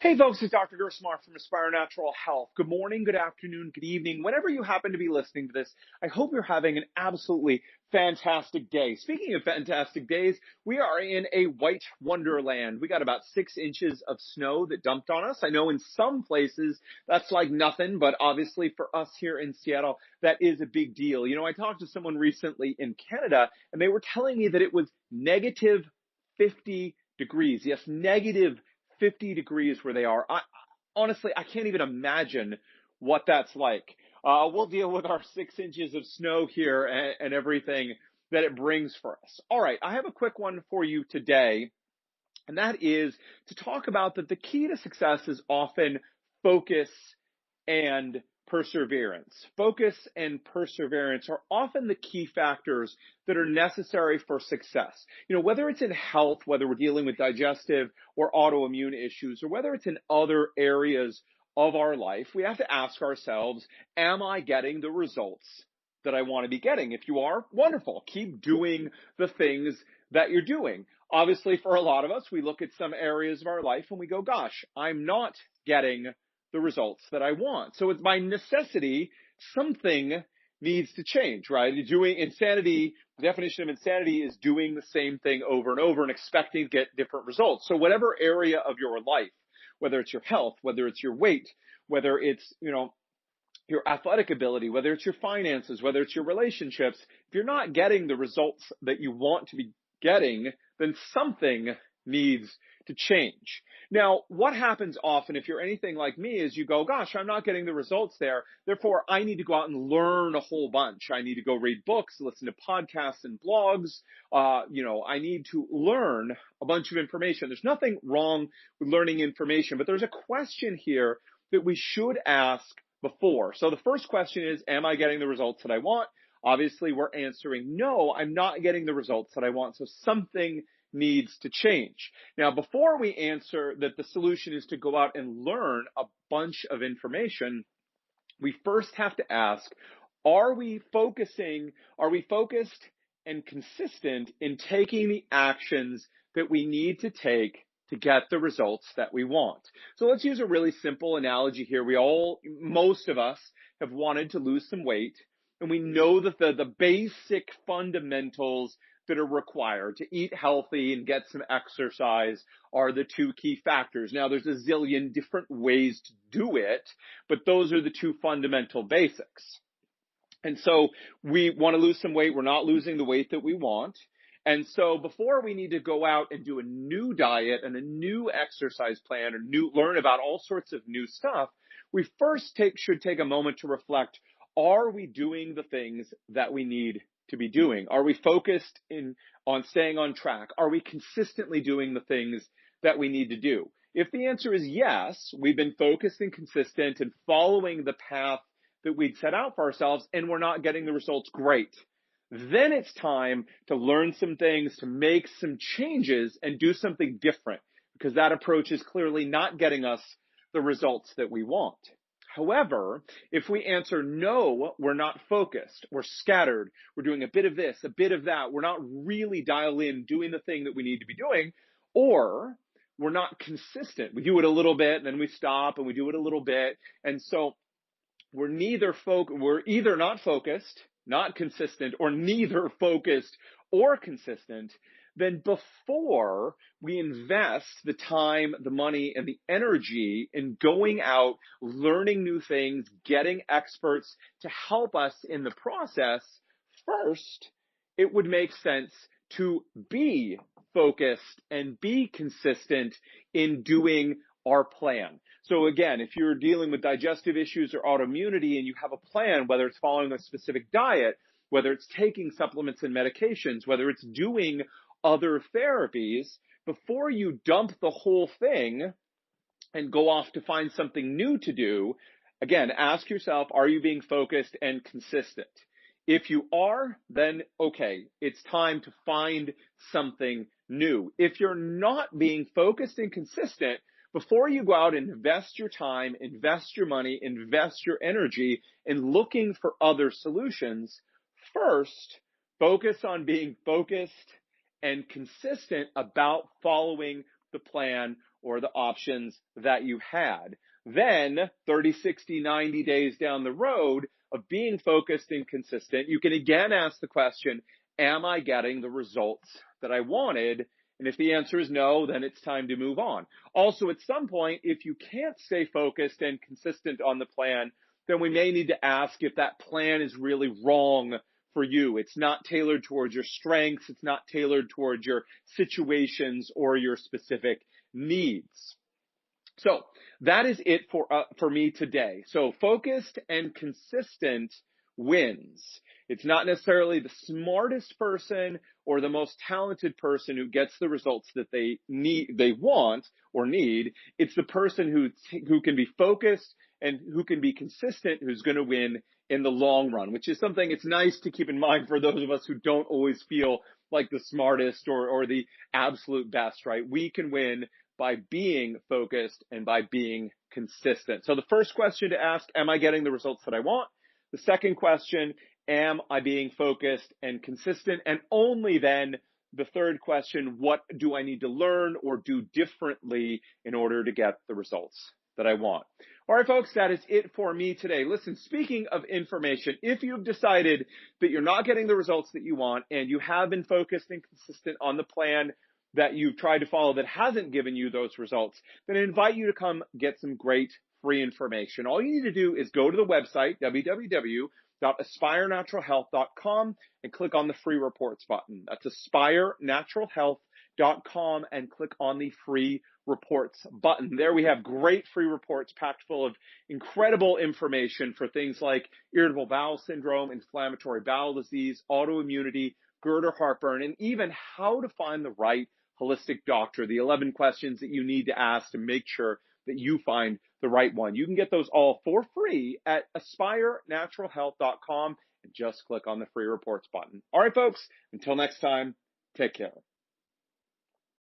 Hey folks, it's Dr. Gerstmar from Aspire Natural Health. Good morning, good afternoon, good evening. Whenever you happen to be listening to this, I hope you're having an absolutely fantastic day. Speaking of fantastic days, we are in a white wonderland. We got about 6 inches of snow that dumped on us. I know in some places that's like nothing, but obviously for us here in Seattle, that is a big deal. You know, I talked to someone recently in Canada and they were telling me that it was negative 50 degrees. Yes, negative 50 degrees where they are. Honestly, I can't even imagine what that's like. We'll deal with our 6 inches of snow here and everything that it brings for us. All right, I have a quick one for you today, and that is to talk about that the key to success is often focus and perseverance. Focus and perseverance are often the key factors that are necessary for success. You know, whether it's in health, whether we're dealing with digestive or autoimmune issues, or whether it's in other areas of our life, we have to ask ourselves, am I getting the results that I want to be getting? If you are, wonderful. Keep doing the things that you're doing. Obviously, for a lot of us, we look at some areas of our life and we go, gosh, I'm not getting the results that I want. So it's by necessity, something needs to change, right? Doing insanity, the definition of insanity is doing the same thing over and over and expecting to get different results. So whatever area of your life, whether it's your health, whether it's your weight, whether it's, your athletic ability, whether it's your finances, whether it's your relationships, if you're not getting the results that you want to be getting, then something needs to change. Now, what happens often if you're anything like me is you go, gosh, I'm not getting the results there. Therefore, I need to go out and learn a whole bunch. I need to go read books, listen to podcasts and blogs. I need to learn a bunch of information. There's nothing wrong with learning information, but there's a question here that we should ask before. So the first question is, am I getting the results that I want? Obviously, we're answering no, I'm not getting the results that I want. So something needs to change. Now, before we answer that the solution is to go out and learn a bunch of information, we first have to ask, are we focused and consistent in taking the actions that we need to take to get the results that we want? So let's use a really simple analogy here. Most of us have wanted to lose some weight, and we know that the basic fundamentals that are required to eat healthy and get some exercise are the two key factors. Now, there's a zillion different ways to do it, but those are the two fundamental basics. And so we want to lose some weight. We're not losing the weight that we want. And so before we need to go out and do a new diet and a new exercise plan or learn about all sorts of new stuff, we first should take a moment to reflect, are we doing the things that we need to be doing? Are we focused on staying on track? Are we consistently doing the things that we need to do? If the answer is yes, we've been focused and consistent and following the path that we'd set out for ourselves and we're not getting the results, great. Then it's time to learn some things, to make some changes and do something different, because that approach is clearly not getting us the results that we want. However, if we answer no, we're not focused, we're scattered, we're doing a bit of this, a bit of that, we're not really dialed in doing the thing that we need to be doing, or we're not consistent. We do it a little bit and then we stop and we do it a little bit. And so we're either not focused, not consistent, or neither focused or consistent, then before we invest the time, the money, and the energy in going out, learning new things, getting experts to help us in the process, first, it would make sense to be focused and be consistent in doing our plan. So again, if you're dealing with digestive issues or autoimmunity and you have a plan, whether it's following a specific diet, whether it's taking supplements and medications, whether it's doing other therapies, before you dump the whole thing and go off to find something new to do, again, ask yourself, are you being focused and consistent? If you are, then okay, it's time to find something new. If you're not being focused and consistent, before you go out and invest your time, invest your money, invest your energy in looking for other solutions, first, focus on being focused and consistent about following the plan or the options that you had. Then 30, 60, 90 days down the road of being focused and consistent, you can again ask the question, am I getting the results that I wanted? And if the answer is no, then it's time to move on. Also, at some point, if you can't stay focused and consistent on the plan, then we may need to ask if that plan is really wrong for you. It's not tailored towards your strengths. It's not tailored towards your situations or your specific needs. So that is it for me today. So focused and consistent wins. It's not necessarily the smartest person or the most talented person who gets the results that they want or need. It's the person who can be focused and who can be consistent, who's going to win in the long run, which is something it's nice to keep in mind for those of us who don't always feel like the smartest or the absolute best, right? We can win by being focused and by being consistent. So the first question to ask, am I getting the results that I want? The second question, am I being focused and consistent? And only then the third question, what do I need to learn or do differently in order to get the results that I want? All right, folks, that is it for me today. Listen, speaking of information, if you've decided that you're not getting the results that you want and you have been focused and consistent on the plan that you've tried to follow that hasn't given you those results, then I invite you to come get some great free information. All you need to do is go to the website, www.aspirenaturalhealth.com, and click on the free reports button. That's aspirenaturalhealth.com, and click on the free reports button. There we have great free reports packed full of incredible information for things like irritable bowel syndrome, inflammatory bowel disease, autoimmunity, GERD or heartburn, and even how to find the right holistic doctor, the 11 questions that you need to ask to make sure that you find the right one. You can get those all for free at aspirenaturalhealth.com and just click on the free reports button. All right, folks, until next time, take care.